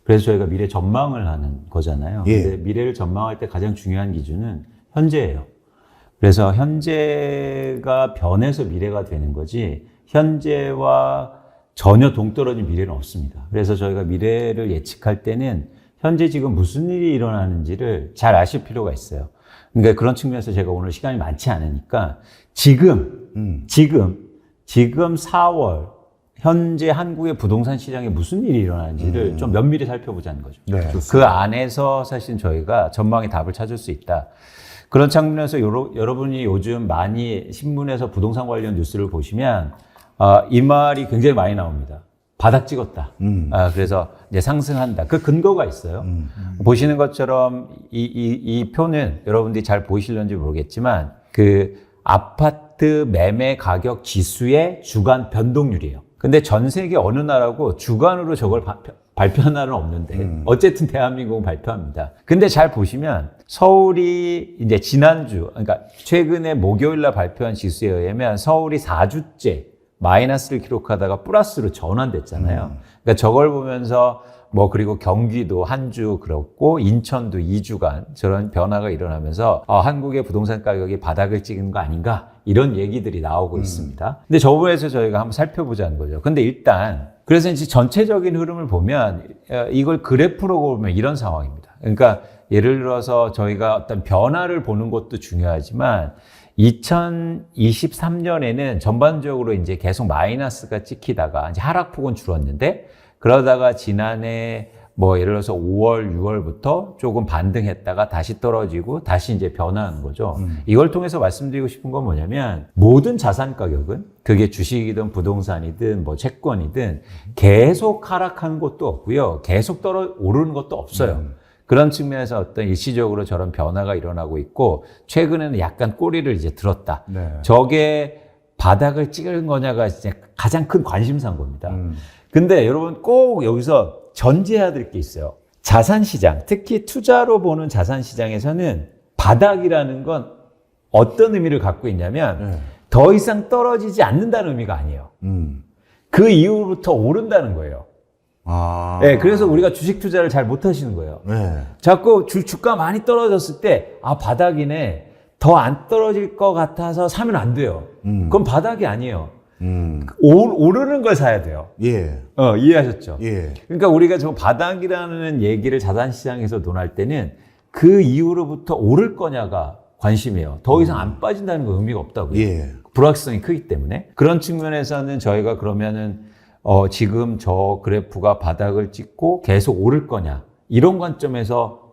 그래서 저희가 미래 전망을 하는 거잖아요. 예. 근데 미래를 전망할 때 가장 중요한 기준은 현재예요. 그래서 현재가 변해서 미래가 되는 거지 현재와 전혀 동떨어진 미래는 없습니다. 그래서 저희가 미래를 예측할 때는 현재 지금 무슨 일이 일어나는지를 잘 아실 필요가 있어요. 그러니까 그런 측면에서 제가 오늘 시간이 많지 않으니까 지금 4월 현재 한국의 부동산 시장에 무슨 일이 일어나는지를 좀 면밀히 살펴보자는 거죠. 네. 그 안에서 사실 저희가 전망의 답을 찾을 수 있다. 그런 측면에서 여러분이 요즘 많이 신문에서 부동산 관련 뉴스를 보시면 이 말이 굉장히 많이 나옵니다. 바닥 찍었다. 그래서 이제 상승한다. 그 근거가 있어요. 보시는 것처럼 이 표는 여러분들이 잘 보이실런지 모르겠지만 그 아파트 매매 가격 지수의 주간 변동률이에요. 근데 전 세계 어느 나라고 주간으로 저걸 발표한 나라는 없는데 어쨌든 대한민국은 발표합니다. 근데 잘 보시면 서울이 이제 지난주 그러니까 최근에 목요일 날 발표한 지수에 의하면 서울이 4주째 마이너스를 기록하다가 플러스로 전환됐잖아요. 그러니까 저걸 보면서 그리고 경기도 한 주 그렇고 인천도 2주간 저런 변화가 일어나면서 한국의 부동산 가격이 바닥을 찍은 거 아닌가 이런 얘기들이 나오고 있습니다. 근데 저 부분에서 저희가 한번 살펴보자는 거죠. 근데 일단 그래서 이제 전체적인 흐름을 보면 이걸 그래프로 보면 이런 상황입니다. 그러니까 예를 들어서 저희가 어떤 변화를 보는 것도 중요하지만 2023년에는 전반적으로 이제 계속 마이너스가 찍히다가 이제 하락폭은 줄었는데 그러다가 지난해 예를 들어서 5월, 6월부터 조금 반등했다가 다시 떨어지고 다시 이제 변화하는 거죠. 이걸 통해서 말씀드리고 싶은 건 뭐냐면 모든 자산 가격은 그게 주식이든 부동산이든 채권이든 계속 하락하는 것도 없고요. 계속 오르는 것도 없어요. 그런 측면에서 어떤 일시적으로 저런 변화가 일어나고 있고 최근에는 약간 꼬리를 이제 들었다. 네. 저게 바닥을 찍은 거냐가 이제 가장 큰 관심사인 겁니다. 근데 여러분 꼭 여기서 전제해야 될 게 있어요. 자산시장, 특히 투자로 보는 자산시장에서는 바닥이라는 건 어떤 의미를 갖고 있냐면 더 이상 떨어지지 않는다는 의미가 아니에요. 그 이후부터 오른다는 거예요. 네, 그래서 우리가 주식 투자를 잘 못하시는 거예요. 네. 자꾸 주가 많이 떨어졌을 때 바닥이네. 더 안 떨어질 것 같아서 사면 안 돼요. 그건 바닥이 아니에요. 오르는 걸 사야 돼요. 예. 이해하셨죠? 예. 그러니까 우리가 저 바닥이라는 얘기를 자산시장에서 논할 때는 그 이후로부터 오를 거냐가 관심이에요. 더 이상 안 빠진다는 건 의미가 없다고요. 예. 불확실성이 크기 때문에. 그런 측면에서는 저희가 그러면은 지금 저 그래프가 바닥을 찍고 계속 오를 거냐 이런 관점에서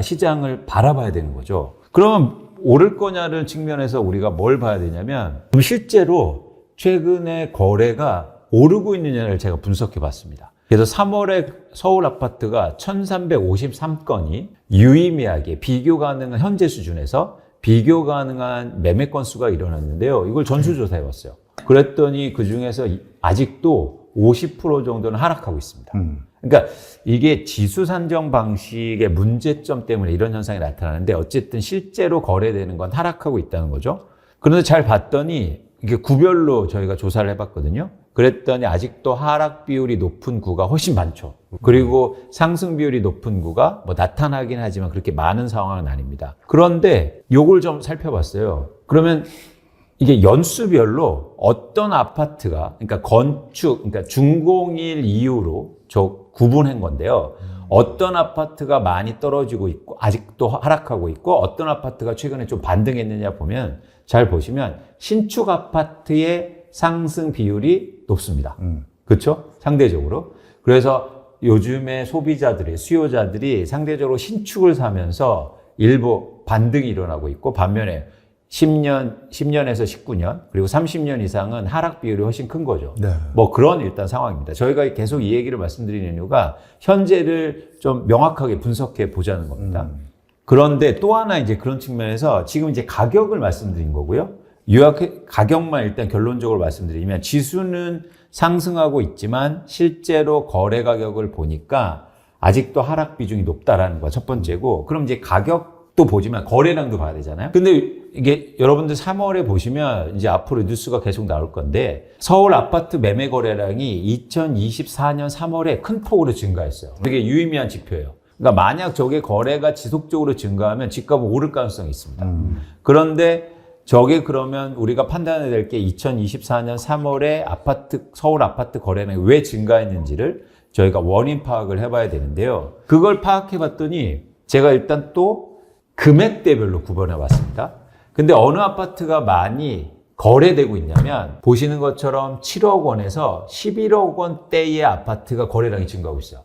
시장을 바라봐야 되는 거죠. 그러면 오를 거냐를 측면에서 우리가 뭘 봐야 되냐면 실제로 최근에 거래가 오르고 있느냐를 제가 분석해 봤습니다. 그래서 3월에 서울 아파트가 1353건이 유의미하게 비교 가능한 현재 수준에서 비교 가능한 매매 건수가 일어났는데요. 이걸 전수조사해 봤어요. 그랬더니 그 중에서 아직도 50% 정도는 하락하고 있습니다. 그러니까 이게 지수 산정 방식의 문제점 때문에 이런 현상이 나타나는데 어쨌든 실제로 거래되는 건 하락하고 있다는 거죠. 그런데 잘 봤더니 이게 구별로 저희가 조사를 해봤거든요. 그랬더니 아직도 하락 비율이 높은 구가 훨씬 많죠. 그리고 상승 비율이 높은 구가 나타나긴 하지만 그렇게 많은 상황은 아닙니다. 그런데 요걸 좀 살펴봤어요. 그러면 이게 연수별로 어떤 아파트가, 그러니까 준공일 이후로 구분한 건데요. 어떤 아파트가 많이 떨어지고 있고, 아직도 하락하고 있고, 어떤 아파트가 최근에 좀 반등했느냐 보면, 잘 보시면, 신축 아파트의 상승 비율이 높습니다. 그렇죠? 상대적으로. 그래서 요즘에 수요자들이 상대적으로 신축을 사면서 일부 반등이 일어나고 있고, 반면에 10년에서 19년, 그리고 30년 이상은 하락 비율이 훨씬 큰 거죠. 네. 그런 일단 상황입니다. 저희가 계속 이 얘기를 말씀드리는 이유가 현재를 좀 명확하게 분석해 보자는 겁니다. 그런데 또 하나 이제 그런 측면에서 지금 이제 가격을 말씀드린 거고요. 가격만 일단 결론적으로 말씀드리면 지수는 상승하고 있지만 실제로 거래 가격을 보니까 아직도 하락 비중이 높다라는 거 첫 번째고, 그럼 이제 가격 또 보지만 거래량도 봐야 되잖아요. 근데 이게 여러분들 3월에 보시면 이제 앞으로 뉴스가 계속 나올 건데 서울 아파트 매매 거래량이 2024년 3월에 큰 폭으로 증가했어요. 되게 유의미한 지표예요. 그러니까 만약 저게 거래가 지속적으로 증가하면 집값은 오를 가능성이 있습니다. 그런데 저게 그러면 우리가 판단해야 될 게 2024년 3월에 서울 아파트 거래량이 왜 증가했는지를 저희가 원인 파악을 해봐야 되는데요. 그걸 파악해 봤더니 제가 일단 또 금액대별로 구분해 봤습니다. 근데 어느 아파트가 많이 거래되고 있냐면 보시는 것처럼 7억 원에서 11억 원대의 아파트가 거래량이 증가하고 있어요.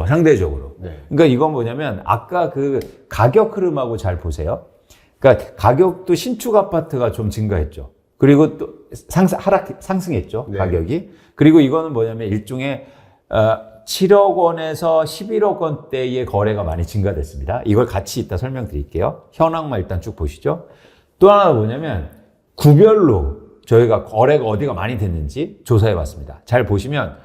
상대적으로. 네. 그러니까 이건 뭐냐면 아까 그 가격 흐름하고 잘 보세요. 그러니까 가격도 신축 아파트가 좀 증가했죠. 그리고 또 상승했죠. 네. 가격이. 그리고 이거는 뭐냐면 일종의 7억 원에서 11억 원대의 거래가 많이 증가됐습니다. 이걸 같이 이따 설명드릴게요. 현황만 일단 쭉 보시죠. 또 하나 뭐냐면 구별로 저희가 거래가 어디가 많이 됐는지 조사해 봤습니다. 잘 보시면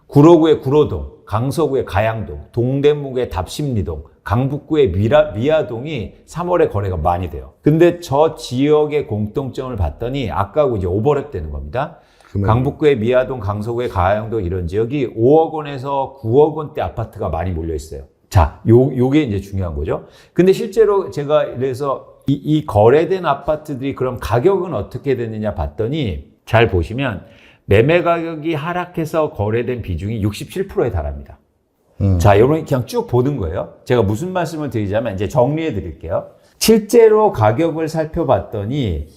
구로구의 구로동, 강서구의 가양동, 동대문구의 답심리동, 강북구의 미아동이 3월에 거래가 많이 돼요. 근데 저 지역의 공통점을 봤더니 아까하고 이제 오버랩 되는 겁니다. 강북구의 미아동, 강서구의 가양동 이런 지역이 5억 원에서 9억 원대 아파트가 많이 몰려 있어요. 자, 요게 이제 중요한 거죠. 근데 실제로 제가 이래서 이 거래된 아파트들이 그럼 가격은 어떻게 됐느냐 봤더니 잘 보시면 매매 가격이 하락해서 거래된 비중이 67%에 달합니다. 자, 여러분 그냥 쭉 보는 거예요. 제가 무슨 말씀을 드리자면 이제 정리해 드릴게요. 실제로 가격을 살펴봤더니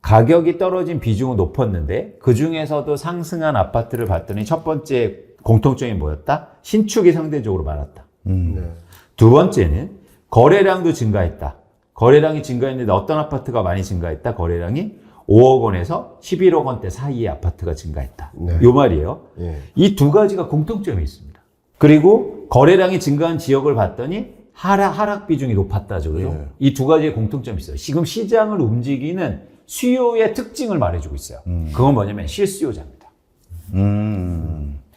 가격이 떨어진 비중은 높았는데 그 중에서도 상승한 아파트를 봤더니 첫 번째 공통점이 뭐였다? 신축이 상대적으로 많았다. 네. 두 번째는 거래량도 증가했다. 거래량이 증가했는데 어떤 아파트가 많이 증가했다? 거래량이 5억 원에서 11억 원대 사이의 아파트가 증가했다. 네. 요 말이에요. 네. 이 두 가지가 공통점이 있습니다. 그리고 거래량이 증가한 지역을 봤더니 하락 비중이 높았다죠. 그죠? 네. 이 두 가지의 공통점이 있어요. 지금 시장을 움직이는 수요의 특징을 말해주고 있어요. 그건 뭐냐면 실수요자입니다.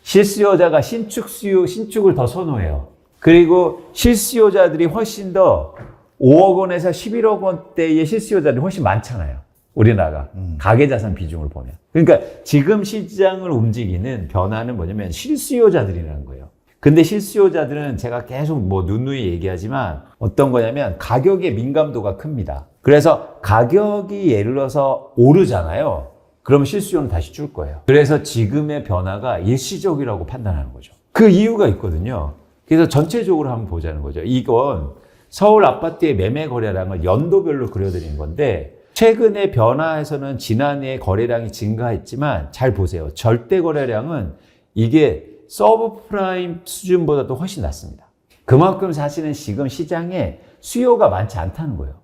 실수요자가 신축을 더 선호해요. 그리고 실수요자들이 훨씬 더 5억 원에서 11억 원대의 실수요자들이 훨씬 많잖아요. 우리나라가 가계자산 비중을 보면. 그러니까 지금 시장을 움직이는 변화는 뭐냐면 실수요자들이라는 거예요. 근데 실수요자들은 제가 계속 누누이 얘기하지만 어떤 거냐면 가격의 민감도가 큽니다. 그래서 가격이 예를 들어서 오르잖아요. 그러면 실수요는 다시 줄 거예요. 그래서 지금의 변화가 일시적이라고 판단하는 거죠. 그 이유가 있거든요. 그래서 전체적으로 한번 보자는 거죠. 이건 서울 아파트의 매매 거래량을 연도별로 그려드린 건데 최근의 변화에서는 지난해 거래량이 증가했지만 잘 보세요. 절대 거래량은 이게 서브프라임 수준보다도 훨씬 낮습니다. 그만큼 사실은 지금 시장에 수요가 많지 않다는 거예요.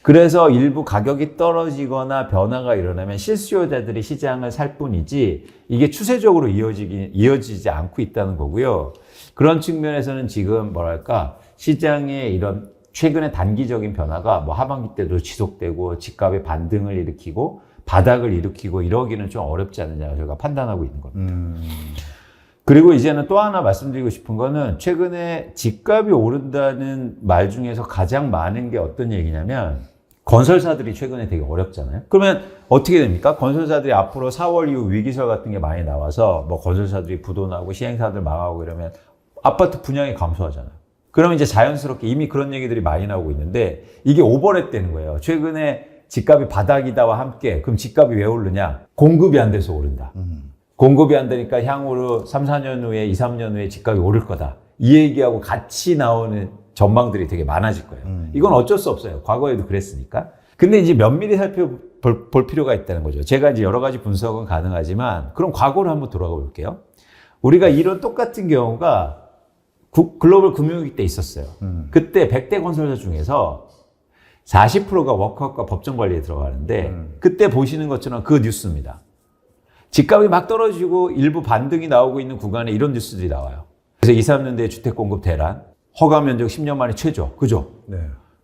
그래서 일부 가격이 떨어지거나 변화가 일어나면 실수요자들이 시장을 살 뿐이지 이게 추세적으로 이어지지 않고 있다는 거고요. 그런 측면에서는 지금 시장의 이런 최근의 단기적인 변화가 하반기 때도 지속되고 집값의 반등을 일으키고 바닥을 일으키고 이러기는 좀 어렵지 않느냐 저희가 판단하고 있는 겁니다. 그리고 이제는 또 하나 말씀드리고 싶은 거는 최근에 집값이 오른다는 말 중에서 가장 많은 게 어떤 얘기냐면 건설사들이 최근에 되게 어렵잖아요. 그러면 어떻게 됩니까? 건설사들이 앞으로 4월 이후 위기설 같은 게 많이 나와서 건설사들이 부도나고 시행사들 망하고 이러면 아파트 분양이 감소하잖아요. 그러면 이제 자연스럽게 이미 그런 얘기들이 많이 나오고 있는데 이게 오버랩 되는 거예요. 최근에 집값이 바닥이다와 함께 그럼 집값이 왜 오르냐? 공급이 안 돼서 오른다. 공급이 안 되니까 향후로 3, 4년 후에 2, 3년 후에 집값이 오를 거다. 이 얘기하고 같이 나오는 전망들이 되게 많아질 거예요. 이건 어쩔 수 없어요. 과거에도 그랬으니까. 근데 이제 면밀히 살펴볼 필요가 있다는 거죠. 제가 이제 여러 가지 분석은 가능하지만 그럼 과거로 한번 돌아가 볼게요. 우리가 이런 똑같은 경우가 글로벌 금융위기 때 있었어요. 그때 100대 건설사 중에서 40%가 워크아웃과 법정관리에 들어가는데 그때 보시는 것처럼 그 뉴스입니다. 집값이 막 떨어지고 일부 반등이 나오고 있는 구간에 이런 뉴스들이 나와요. 그래서 2, 3년대 주택공급 대란, 허가 면적 10년 만에 최저, 그죠? 네.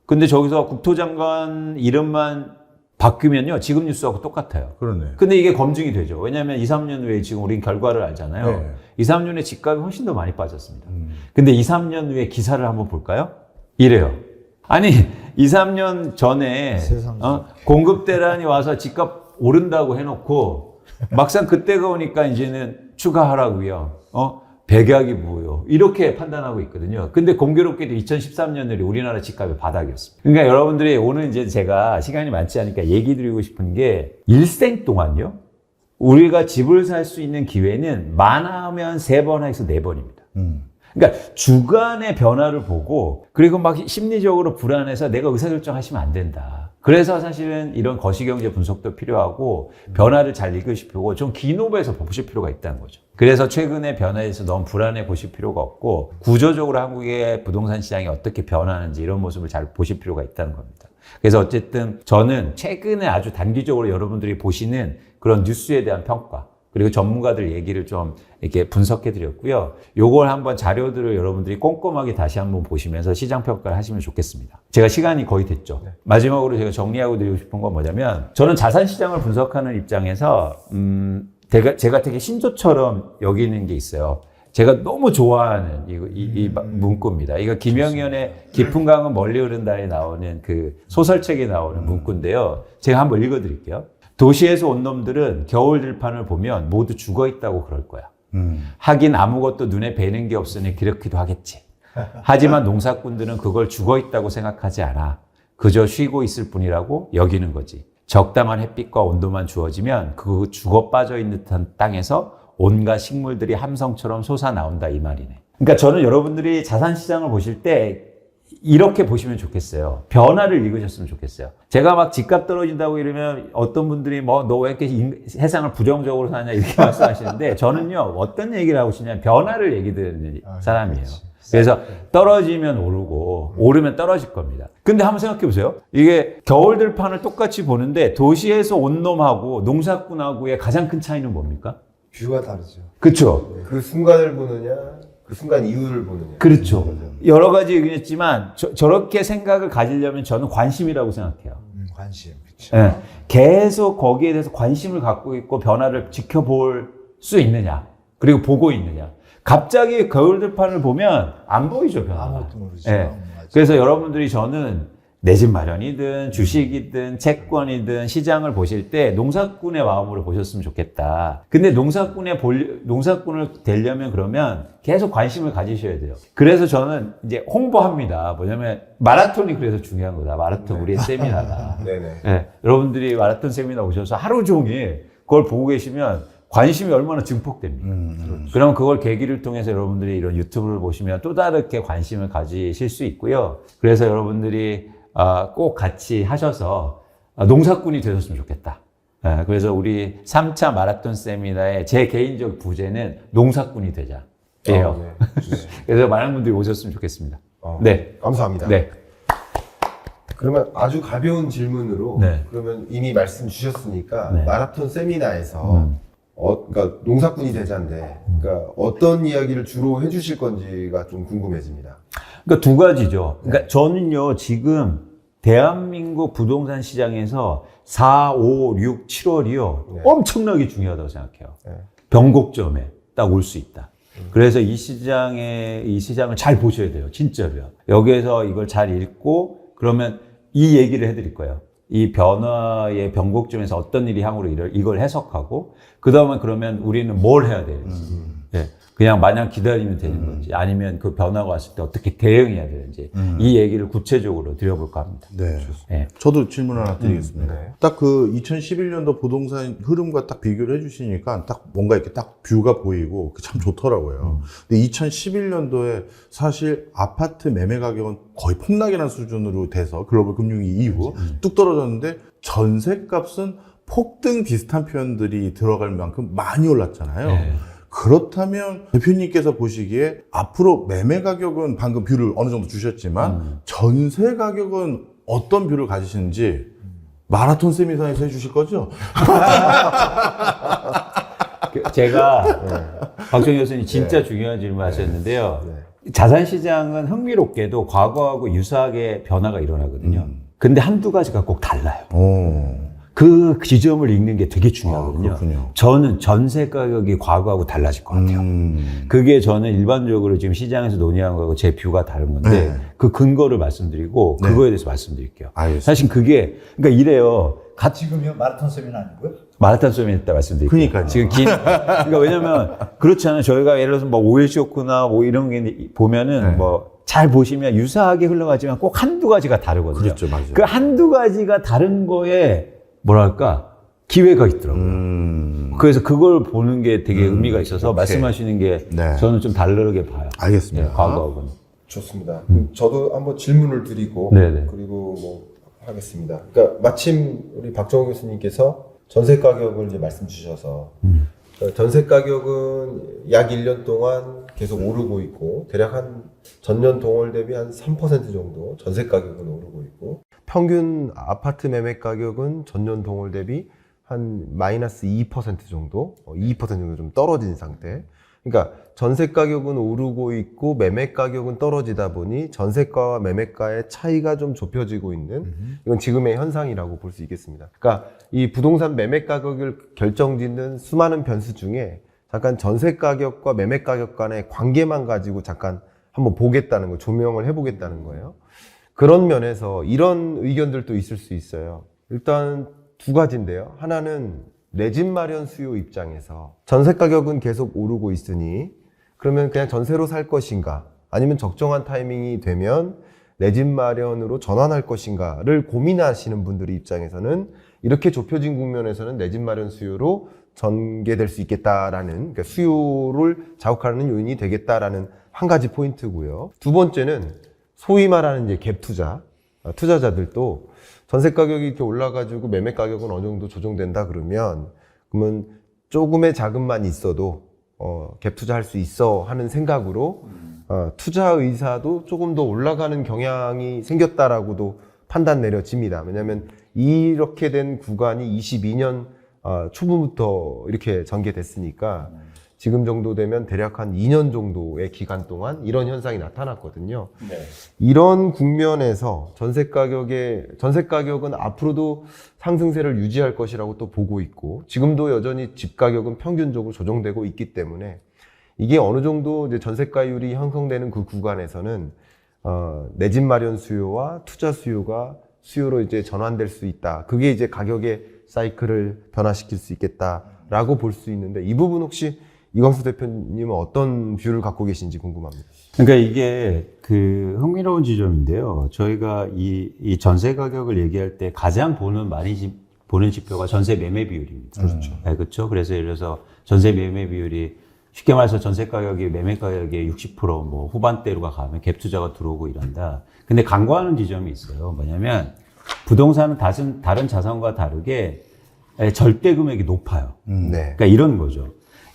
근데 저기서 국토장관 이름만 바뀌면요, 지금 뉴스하고 똑같아요. 그러네. 근데 이게 검증이 되죠. 왜냐하면 2, 3년 후에 지금 우린 결과를 알잖아요. 네. 2, 3년 후에 집값이 훨씬 더 많이 빠졌습니다. 근데 2, 3년 후에 기사를 한번 볼까요? 이래요. 아니 2, 3년 전에 공급 대란이 와서 집값 오른다고 해놓고 막상 그때가 오니까 이제는 추가하라고요. 백약이 뭐요? 이렇게 판단하고 있거든요. 근데 공교롭게도 2013년에 우리나라 집값이 바닥이었습니다. 그러니까 여러분들이 오늘 이제 제가 시간이 많지 않으니까 얘기 드리고 싶은 게 일생 동안요. 우리가 집을 살 수 있는 기회는 많으면 3번에서 4번입니다. 그러니까 주간의 변화를 보고 그리고 막 심리적으로 불안해서 내가 의사결정하시면 안 된다. 그래서 사실은 이런 거시경제 분석도 필요하고 변화를 잘 읽으시고 좀 기노브에서 보실 필요가 있다는 거죠. 그래서 최근의 변화에 대해서 너무 불안해 보실 필요가 없고 구조적으로 한국의 부동산 시장이 어떻게 변하는지 이런 모습을 잘 보실 필요가 있다는 겁니다. 그래서 어쨌든 저는 최근에 아주 단기적으로 여러분들이 보시는 그런 뉴스에 대한 평가 그리고 전문가들 얘기를 좀 이렇게 분석해 드렸고요. 요걸 한번 자료들을 여러분들이 꼼꼼하게 다시 한번 보시면서 시장 평가를 하시면 좋겠습니다. 제가 시간이 거의 됐죠. 마지막으로 제가 정리하고 드리고 싶은 건 뭐냐면 저는 자산 시장을 분석하는 입장에서 제가 되게 신조처럼 여기는 게 있어요. 제가 너무 좋아하는 이 문구입니다. 이거 김영현의 깊은 강은 멀리 흐른다에 나오는 그 소설책에 나오는 문구인데요. 제가 한번 읽어드릴게요. 도시에서 온 놈들은 겨울 들판을 보면 모두 죽어 있다고 그럴 거야. 하긴 아무것도 눈에 뵈는 게 없으니 그렇기도 하겠지. 하지만 농사꾼들은 그걸 죽어 있다고 생각하지 않아. 그저 쉬고 있을 뿐이라고 여기는 거지. 적당한 햇빛과 온도만 주어지면 그 죽어 빠져 있는 듯한 땅에서 온갖 식물들이 함성처럼 솟아나온다 이 말이네. 그러니까 저는 여러분들이 자산시장을 보실 때 이렇게 보시면 좋겠어요. 변화를 읽으셨으면 좋겠어요. 제가 막 집값 떨어진다고 이러면 어떤 분들이 뭐 너 왜 이렇게 세상을 부정적으로 사냐 이렇게 말씀하시는데 저는요 어떤 얘기를 하고 싶냐면 변화를 얘기 드리는 사람이에요. 그래서 떨어지면 오르고 오르면 떨어질 겁니다. 근데 한번 생각해 보세요. 이게 겨울 들판을 똑같이 보는데 도시에서 온 놈하고 농사꾼하고의 가장 큰 차이는 뭡니까? 뷰가 다르죠. 그렇죠. 그 순간을 보느냐, 그 순간 이후를 보느냐. 그렇죠. 여러 가지 얘기했지만 저렇게 생각을 가지려면 저는 관심이라고 생각해요. 관심. 그렇죠. 네. 계속 거기에 대해서 관심을 갖고 있고 변화를 지켜볼 수 있느냐. 그리고 보고 있느냐. 갑자기 겨울 들판을 보면 안 보이죠, 변화가. 아무것도 모르죠. 네. 그래서 여러분들이 저는 내 집 마련이든 주식이든 채권이든 시장을 보실 때 농사꾼의 마음으로 보셨으면 좋겠다. 근데 농사꾼을 되려면 그러면 계속 관심을 가지셔야 돼요. 그래서 저는 이제 홍보합니다. 뭐냐면 마라톤이 그래서 중요한 거다. 마라톤 우리의 세미나다. 네네. 네. 여러분들이 마라톤 세미나 오셔서 하루 종일 그걸 보고 계시면 관심이 얼마나 증폭됩니까? 그럼 그걸 계기를 통해서 여러분들이 이런 유튜브를 보시면 또 다르게 관심을 가지실 수 있고요. 그래서 여러분들이 꼭 같이 하셔서 농사꾼이 되셨으면 좋겠다. 그래서 우리 3차 마라톤 세미나의 제 개인적 부제는 농사꾼이 되자. 예요. 네. 그래서 많은 분들이 오셨으면 좋겠습니다. 네. 감사합니다. 네. 그러면 아주 가벼운 질문으로 네. 그러면 이미 말씀 주셨으니까 네. 마라톤 세미나에서 그러니까 농사꾼이 되자인데 그러니까 어떤 이야기를 주로 해주실 건지가 좀 궁금해집니다. 그러니까 두 가지죠. 그러니까 저는요, 지금 대한민국 부동산 시장에서 4, 5, 6, 7월이요. 엄청나게 중요하다고 생각해요. 변곡점에 딱 올 수 있다. 그래서 이 시장을 잘 보셔야 돼요. 진짜로요. 여기에서 이걸 잘 읽고 그러면 이 얘기를 해드릴 거예요. 이 변화의 변곡점에서 어떤 일이 향후로 이걸 해석하고 그 다음에 그러면 우리는 뭘 해야 되는지 네. 그냥 마냥 기다리면 되는 건지 아니면 그 변화가 왔을 때 어떻게 대응해야 되는지 이 얘기를 구체적으로 드려볼까 합니다. 네. 네. 저도 질문 하나 드리겠습니다. 네. 딱 그 2011년도 부동산 흐름과 딱 비교를 해주시니까 딱 뭔가 이렇게 딱 뷰가 보이고 참 좋더라고요. 근데 2011년도에 사실 아파트 매매 가격은 거의 폭락이라는 수준으로 돼서 글로벌 금융위 이후 뚝 떨어졌는데 전세 값은 폭등 비슷한 표현들이 들어갈 만큼 많이 올랐잖아요. 네. 그렇다면 대표님께서 보시기에 앞으로 매매 가격은 방금 뷰를 어느 정도 주셨지만 전세 가격은 어떤 뷰를 가지시는지 마라톤 세미나에서 해주실 거죠? 제가 박정희 교수님 진짜 중요한 질문 하셨는데요. 자산시장은 흥미롭게도 과거하고 유사하게 변화가 일어나거든요. 근데 한두 가지가 꼭 달라요. 그 지점을 읽는 게 되게 중요하거든요. 그렇군요. 저는 전세 가격이 과거하고 달라질 것 같아요. 그게 저는 일반적으로 지금 시장에서 논의한 거하고 제 뷰가 다른 건데 네. 그 근거를 말씀드리고 네. 그거에 대해서 말씀드릴게요. 알겠습니다. 사실 그게 그러니까 이래요. 지금요 마라톤 세미나 아니고요? 마라톤 쏘면 했다 말씀드릴게요. 그러니까요. 지금 그러니까 왜냐면 그렇잖아요. 저희가 예를 들어서 뭐 오일 쇼크나 뭐 이런 게 보면은 네. 뭐 잘 보시면 유사하게 흘러가지만 꼭 한두 가지가 다르거든요. 그렇죠, 맞아요. 그 한두 가지가 다른 거에 뭐랄까 기회가 있더라고요. 그래서 그걸 보는 게 되게 의미가 있어서 오케이. 말씀하시는 게 네. 저는 좀 다르게 봐요. 알겠습니다. 네, 과거하고는. 좋습니다. 그럼 저도 한번 질문을 드리고 네네. 그리고 뭐 하겠습니다. 그러니까 마침 우리 박정호 교수님께서 전세 가격을 이제 말씀 주셔서 전세 가격은 약 1년 동안 계속 오르고 있고 대략 한 전년 동월 대비 한 3% 정도 전세 가격은 오르고 있고 평균 아파트 매매 가격은 전년 동월 대비 한 마이너스 2% 정도, 2% 정도 좀 떨어진 상태. 그러니까 전세 가격은 오르고 있고 매매 가격은 떨어지다 보니 전세가와 매매가의 차이가 좀 좁혀지고 있는 이건 지금의 현상이라고 볼 수 있겠습니다. 그러니까 이 부동산 매매 가격을 결정짓는 수많은 변수 중에 잠깐 전세 가격과 매매 가격 간의 관계만 가지고 잠깐 한번 보겠다는 거, 조명을 해보겠다는 거예요. 그런 면에서 이런 의견들도 있을 수 있어요. 일단 두 가지인데요. 하나는 내 집 마련 수요 입장에서 전세 가격은 계속 오르고 있으니 그러면 그냥 전세로 살 것인가 아니면 적정한 타이밍이 되면 내 집 마련으로 전환할 것인가를 고민하시는 분들의 입장에서는 이렇게 좁혀진 국면에서는 내 집 마련 수요로 전개될 수 있겠다라는 그러니까 수요를 자극하는 요인이 되겠다라는 한 가지 포인트고요. 두 번째는 소위 말하는 이제 갭 투자 투자자들도 전세 가격이 이렇게 올라가지고 매매 가격은 어느 정도 조정된다 그러면 조금의 자금만 있어도 갭 투자할 수 있어 하는 생각으로 투자 의사도 조금 더 올라가는 경향이 생겼다라고도 판단 내려집니다. 왜냐하면 이렇게 된 구간이 22년 초부부터 이렇게 전개됐으니까 지금 정도 되면 대략 한 2년 정도의 기간 동안 이런 현상이 나타났거든요. 네. 이런 국면에서 전세 가격은 앞으로도 상승세를 유지할 것이라고 또 보고 있고 지금도 여전히 집 가격은 평균적으로 조정되고 있기 때문에 이게 어느 정도 이제 전세가율이 형성되는 그 구간에서는 내 집 마련 수요와 투자 수요가 수요로 이제 전환될 수 있다. 그게 이제 가격의 사이클을 변화시킬 수 있겠다라고 볼 수 있는데 이 부분 혹시 이광수 대표님은 어떤 뷰를 갖고 계신지 궁금합니다. 그러니까 이게 그 흥미로운 지점인데요. 저희가 이 전세 가격을 얘기할 때 가장 많이 보는 지표가 전세 매매 비율입니다. 그렇죠. 네, 그렇죠. 그래서 예를 들어서 전세 매매 비율이 쉽게 말해서 전세 가격이 매매 가격의 60% 후반대로가 가면 갭 투자가 들어오고 이런다. 근데 간과하는 지점이 있어요. 뭐냐면 부동산은 다른 자산과 다르게 절대 금액이 높아요. 네. 그러니까 이런 거죠.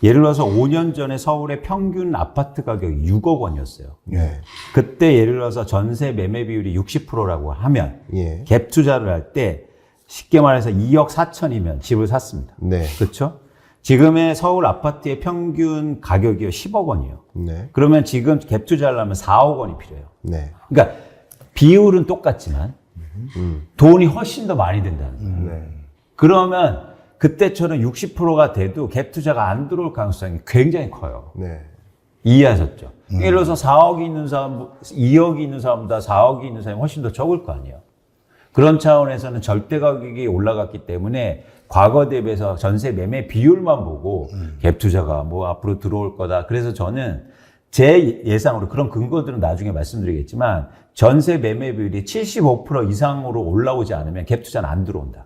예를 들어서 5년 전에 서울의 평균 아파트 가격이 6억 원이었어요. 네. 그때 예를 들어서 전세 매매 비율이 60%라고 하면 예. 갭 투자를 할 때 쉽게 말해서 2억 4천이면 집을 샀습니다. 네. 그렇죠? 지금의 서울 아파트의 평균 가격이 10억 원이에요. 네. 그러면 지금 갭 투자를 하면 4억 원이 필요해요. 네. 그러니까 비율은 똑같지만 돈이 훨씬 더 많이 든다는 거예요. 네. 그러면 그때처럼 60%가 돼도 갭 투자가 안 들어올 가능성이 굉장히 커요. 네. 이해하셨죠? 예를 들어서 4억이 있는 사람, 2억이 있는 사람보다 4억이 있는 사람이 훨씬 더 적을 거 아니에요. 그런 차원에서는 절대 가격이 올라갔기 때문에 과거 대비해서 전세 매매 비율만 보고 갭 투자가 앞으로 들어올 거다. 그래서 저는 제 예상으로 그런 근거들은 나중에 말씀드리겠지만 전세 매매 비율이 75% 이상으로 올라오지 않으면 갭 투자는 안 들어온다.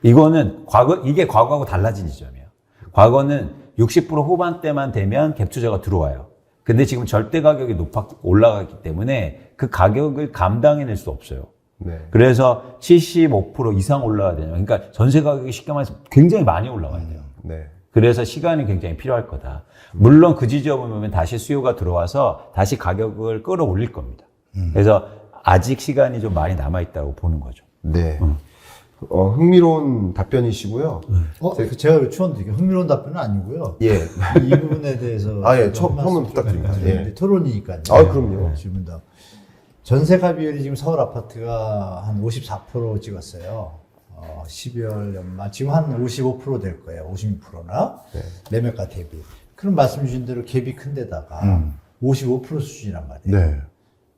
이거는 이게 과거하고 달라진 지점이에요. 과거는 60% 후반대만 되면 갭 투자가 들어와요. 근데 지금 절대 가격이 올라갔기 때문에 그 가격을 감당해낼 수 없어요. 네. 그래서 75% 이상 올라가야 되냐. 그러니까 전세 가격이 쉽게 말해서 굉장히 많이 올라가야 돼요. 네. 그래서 시간이 굉장히 필요할 거다. 물론 그 지점을 보면 다시 수요가 들어와서 다시 가격을 끌어올릴 겁니다. 그래서 아직 시간이 좀 많이 남아있다고 보는 거죠. 네. 흥미로운 답변이시고요. 제가 요청드릴게요. 흥미로운 답변은 아니고요. 예. 이 부분에 대해서 예. 처음 부탁드립니다. 예. 토론이니까요. 그럼요. 질문도. 전세가 비율이 지금 서울 아파트가 한 54% 찍었어요. 12월 연말 지금 한 55% 될 거예요. 56%나 네. 매매가 대비. 그럼 말씀 주신 대로 갭이 큰 데다가 55% 수준이란 말이에요. 네.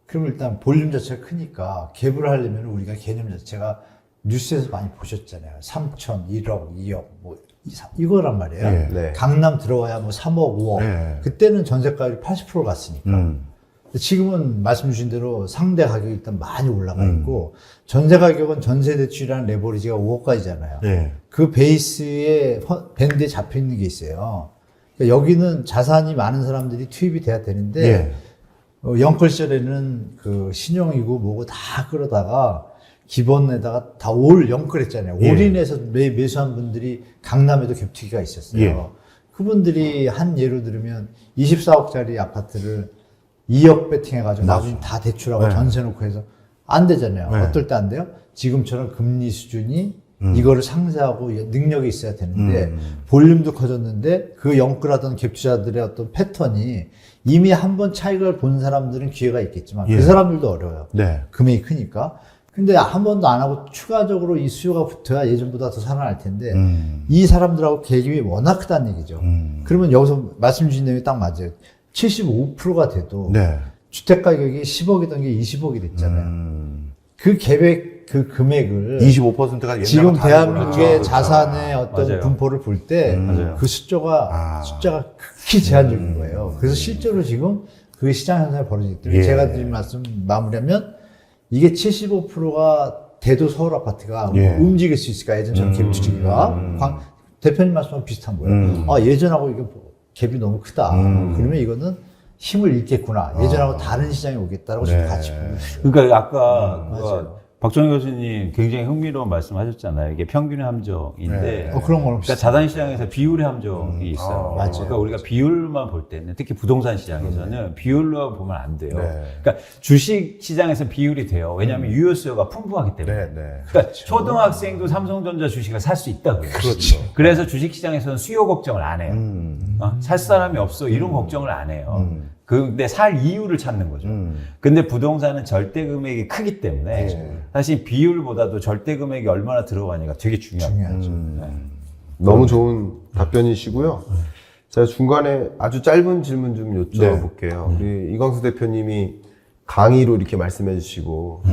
그럼 일단 볼륨 자체가 크니까 갭을 하려면 우리가 개념 자체가 뉴스에서 많이 보셨잖아요. 3천, 1억, 2억 뭐 이거란 말이에요. 네. 네. 강남 들어와야 뭐 3억, 5억. 네. 그때는 전세가율이 80% 갔으니까. 근데 지금은 말씀 주신 대로 상대 가격이 일단 많이 올라가 있고 전세 가격은 전세 대출이라는 레버리지가 5억까지잖아요. 네. 그 베이스에 밴드에 잡혀 있는 게 있어요. 그러니까 여기는 자산이 많은 사람들이 투입이 돼야 되는데 예. 영끌 시절에는 그 신용이고 뭐고 다 끌어다가 기본에다가 다 올 영끌했잖아요. 예. 올인해서 매수한 분들이 강남에도 갭투기가 있었어요. 예. 그분들이 한 예로 들으면 24억짜리 아파트를 2억 베팅해가지고 나중에 다 대출하고 네. 전세 놓고 해서 안 되잖아요. 네. 어떨 때 안 돼요? 지금처럼 금리 수준이 이거를 상쇄하고 능력이 있어야 되는데 볼륨도 커졌는데 그 영끌하던 갭투자들의 어떤 패턴이 이미 한 번 차익을 본 사람들은 기회가 있겠지만 예. 그 사람들도 어려워요. 네. 금액이 크니까. 근데 한 번도 안 하고 추가적으로 이 수요가 붙어야 예전보다 더 살아날 텐데 이 사람들하고 갭이 워낙 크다는 얘기죠. 그러면 여기서 말씀 주신 내용이 딱 맞아요. 75%가 돼도 네. 주택 가격이 10억이던 게 20억이 됐잖아요. 그 계획, 그 금액을 25%가 옛날과 지금 다르구나. 대한민국의 그렇죠. 자산의 어떤 맞아요. 분포를 볼 때 맞아요. 그 숫자가 극히 제한적인 거예요. 그래서 실제로 지금 그 시장 현상이 벌어지기 때문에 예. 제가 드린 말씀 마무리하면 이게 75%가 돼도 서울 아파트가 예. 움직일 수 있을까? 예전처럼 갭 투기가 대표님 말씀하고 비슷한 거예요. 아, 예전하고 이게 갭이 너무 크다. 그러면 이거는 힘을 잃겠구나. 예전하고 다른 시장이 오겠다라고 지금 같이 보고 있어요. 그러니까 아까 맞아요. 박정희 교수님 굉장히 흥미로운 말씀하셨잖아요. 이게 평균의 함정인데, 그런 거는 그러니까 자산 시장에서 비율의 함정이 있어요. 맞아요. 그러니까 우리가 비율만 볼 때는 특히 부동산 시장에서는 비율로 보면 안 돼요. 네. 그러니까 주식 시장에서 비율이 돼요. 왜냐하면 유효 수요가 풍부하기 때문에. 네, 네. 그러니까 초등학생도 삼성전자 주식을 살 수 있다고요. 그렇죠. 그래서 주식 시장에서는 수요 걱정을 안 해요. 살 사람이 없어 이런 걱정을 안 해요. 근데 살 이유를 찾는 거죠. 근데 부동산은 절대 금액이 크기 때문에 사실 비율보다도 절대 금액이 얼마나 들어가냐가 되게 중요합니다. 너무 좋은 답변이시고요. 제가 중간에 아주 짧은 질문 좀 여쭤볼게요. 우리 이광수 대표님이 강의로 이렇게 말씀해 주시고,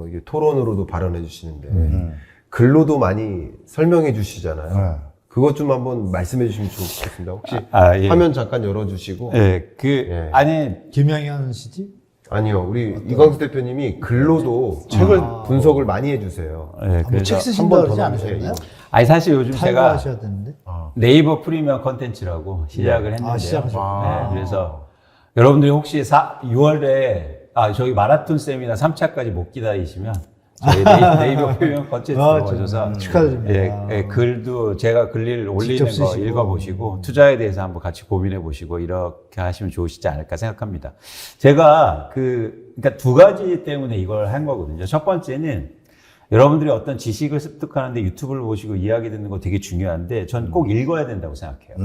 이게 토론으로도 발언해 주시는데, 글로도 많이 설명해 주시잖아요. 그것 좀 한번 말씀해 주시면 좋겠습니다. 혹시 예. 화면 잠깐 열어주시고. 예, 아니, 김영현 씨지? 아니요, 우리 이광수 대표님이 글로도 책을 분석을 많이 해주세요. 예, 책 그래서 쓰신다 한번 그러지 더 않으셨나요? 아니 사실 요즘 제가 탈거하셔야 되는데. 네이버 프리미엄 컨텐츠라고 시작을 했는데요. 시작하셨구나. 네, 그래서 여러분들이 혹시 6월에 저희 마라톤 세미나 3차까지 못 기다리시면 저희 네이버 프리미엄 컨텐츠 들어가셔서 축하드립니다. 예, 글도 제가 글을 올리는 직접 거 쓰시고. 읽어보시고 투자에 대해서 한번 같이 고민해 보시고 이렇게 하시면 좋으시지 않을까 생각합니다. 제가 그러니까 두 가지 때문에 이걸 한 거거든요. 첫 번째는 여러분들이 어떤 지식을 습득하는데 유튜브를 보시고 이야기 듣는 거 되게 중요한데 전 꼭 읽어야 된다고 생각해요.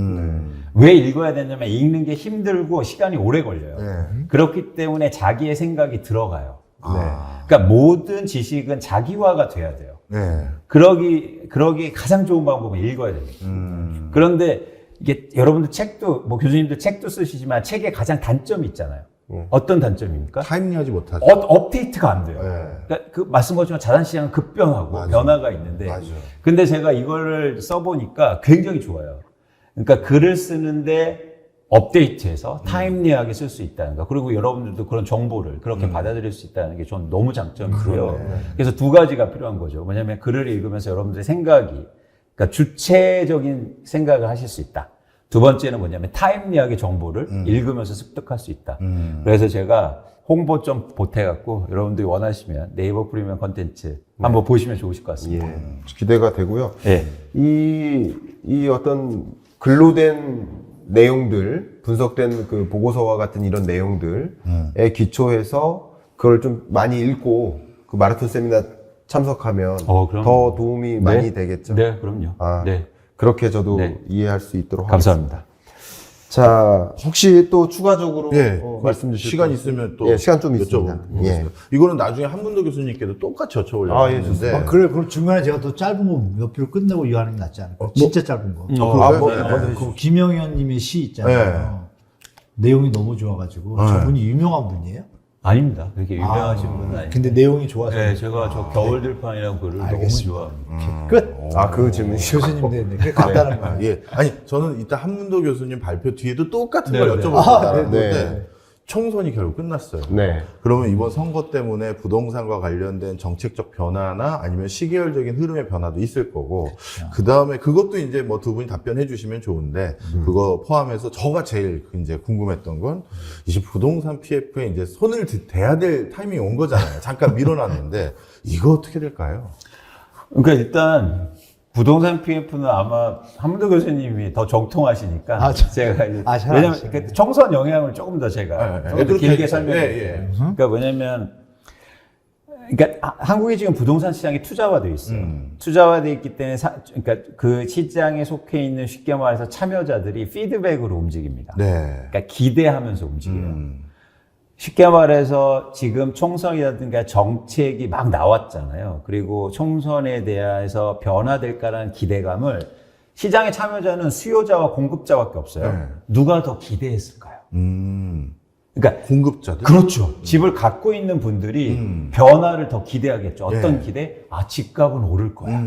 왜 읽어야 되냐면 읽는 게 힘들고 시간이 오래 걸려요. 그렇기 때문에 자기의 생각이 들어가요. 그러니까 모든 지식은 자기화가 돼야 돼요. 네. 그러기 가장 좋은 방법은 읽어야 됩니다. 그런데 이게 여러분들 책도, 뭐 교수님도 책도 쓰시지만 책에 가장 단점이 있잖아요. 어떤 단점입니까? 타임리하지 못하죠. 업데이트가 안 돼요. 네. 그러니까 그 말씀 것처럼 자산시장은 급변하고 맞아. 변화가 있는데. 맞아. 근데 제가 이거를 써보니까 굉장히 좋아요. 그러니까 글을 쓰는데 업데이트해서 타임리하게 쓸 수 있다는 거. 그리고 여러분들도 그런 정보를 그렇게 받아들일 수 있다는 게 전 너무 장점이고요. 그래서 두 가지가 필요한 거죠. 뭐냐면 글을 읽으면서 여러분들의 생각이, 그러니까 주체적인 생각을 하실 수 있다. 두 번째는 뭐냐면 타임리하게 정보를 읽으면서 습득할 수 있다. 그래서 제가 홍보 좀 보태갖고 여러분들이 원하시면 네이버 프리미엄 컨텐츠 한번 보시면 좋으실 것 같습니다. 예, 기대가 되고요. 예. 이 어떤 글로 된 내용들, 분석된 그 보고서와 같은 이런 내용들에 기초해서 그걸 좀 많이 읽고 그 마라톤 세미나 참석하면 그럼요. 더 도움이 많이 되겠죠. 네, 그럼요. 네. 그렇게 저도 네. 이해할 수 있도록 감사합니다. 하겠습니다. 자, 혹시 또 추가적으로 예, 말씀 주실 시간 거 있으면 또 예, 시간 좀 있습니다. 여쭤보겠습니다. 예. 이거는 나중에 한문도 교수님께도 똑같이 여쭤보려고 아, 예, 하는데 좋습니다. 그래, 그럼 중간에 제가 또 짧은 거 몇 표 끝내고 이거 하는 게 낫지 않을까? 진짜 짧은 거. 그 김영현님의 시 있잖아요. 내용이 너무 좋아가지고 저분이 유명한 분이에요? 아닙니다. 그렇게 유명하신 분은 아닙니다. 근데 내용이 좋아서. 네, 제가 저 겨울들판이라는 글을 너무 알겠습니다. 좋아합니다. 끝. 아, 그 질문 교수님 되는데 그게 간단한 아, 거예요. 예. 아니, 저는 이따 한문도 교수님 발표 뒤에도 똑같은 네, 걸 네. 여쭤보려고 네, 하는데 네. 총선이 결국 끝났어요. 네. 그러면 이번 선거 때문에 부동산과 관련된 정책적 변화나 아니면 시계열적인 흐름의 변화도 있을 거고, 그 다음에 그것도 이제 뭐 두 분이 답변해 주시면 좋은데, 그거 포함해서 저가 제일 이제 궁금했던 건, 이제 부동산 PF에 이제 손을 대야 될 타이밍이 온 거잖아요. 잠깐 밀어놨는데, 이거 어떻게 될까요? 그러니까 일단 부동산 PF는 아마 한문도 교수님이 더 정통하시니까 제가 이제 잘 왜냐면 아시죠. 그 총선 영향을 조금 더 제가 조금 더 길게 설명드릴게요. 그러니까 뭐냐면 그러니까 한국이 지금 부동산 시장이 투자화돼 있어요. 투자화돼 있기 때문에 그러니까 그 시장에 속해 있는 쉽게 말해서 참여자들이 피드백으로 움직입니다. 네. 그러니까 기대하면서 움직여요. 쉽게 말해서 지금 총선이라든가 정책이 막 나왔잖아요. 그리고 총선에 대해서 변화될까라는 기대감을 시장의 참여자는 수요자와 공급자밖에 없어요. 네. 누가 더 기대했을까요? 그러니까 공급자들? 그렇죠. 집을 갖고 있는 분들이 변화를 더 기대하겠죠. 어떤 네. 기대? 아, 집값은 오를 거야.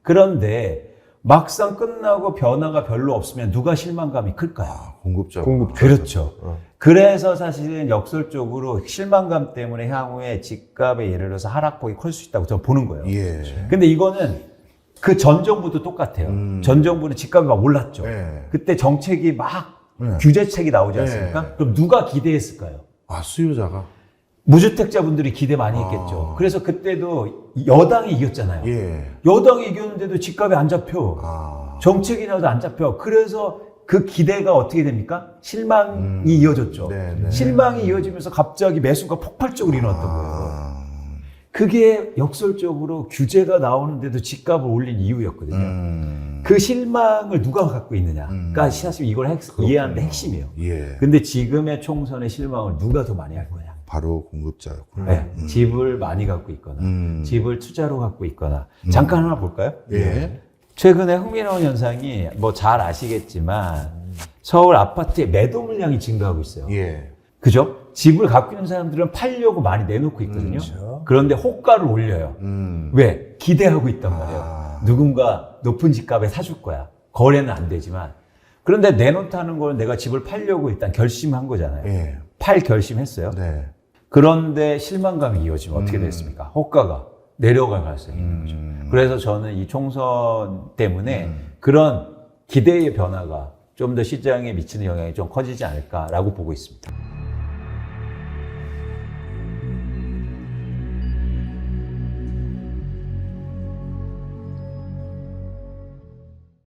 그런데 막상 끝나고 변화가 별로 없으면 누가 실망감이 클까요? 공급자. 그렇죠. 그래서 사실은 역설적으로 실망감 때문에 향후에 집값의 예를 들어서 하락폭이 클 수 있다고 저는 보는 거예요. 예. 근데 이거는 그 전 정부도 똑같아요. 전 정부는 집값이 막 올랐죠. 네. 그때 정책이 막 네. 규제책이 나오지 않습니까? 네. 그럼 누가 기대했을까요? 아, 수요자가? 무주택자분들이 기대 많이 했겠죠. 그래서 그때도 여당이 이겼잖아요. 예. 여당이 이겼는데도 집값이 안 잡혀. 아. 정책이 나와도 안 잡혀. 그래서 그 기대가 어떻게 됩니까? 실망이 이어졌죠. 네, 네. 실망이 이어지면서 갑자기 매수가 폭발적으로 일어났던 거예요. 그게 역설적으로 규제가 나오는데도 집값을 올린 이유였거든요. 그 실망을 누가 갖고 있느냐가 사실 이걸 이해하는데 핵심이에요. 예. 근데 지금의 총선의 실망을 누가 더 많이 할 거냐? 바로 공급자였구나. 네, 집을 많이 갖고 있거나 집을 투자로 갖고 있거나 잠깐 하나 볼까요? 예. 최근에 흥미로운 현상이 뭐 잘 아시겠지만 서울 아파트의 매도 물량이 증가하고 있어요. 예. 그죠? 집을 갖고 있는 사람들은 팔려고 많이 내놓고 있거든요. 그런데 호가를 올려요. 왜? 기대하고 있단 말이에요. 누군가 높은 집값에 사줄 거야. 거래는 안 되지만. 그런데 내놓다는 건 내가 집을 팔려고 일단 결심한 거잖아요. 예. 팔 결심했어요. 네. 그런데 실망감이 이어지면 어떻게 됐습니까? 호가가 내려갈 가능성이 있는 거죠. 그래서 저는 이 총선 때문에 그런 기대의 변화가 좀 더 시장에 미치는 영향이 좀 커지지 않을까라고 보고 있습니다.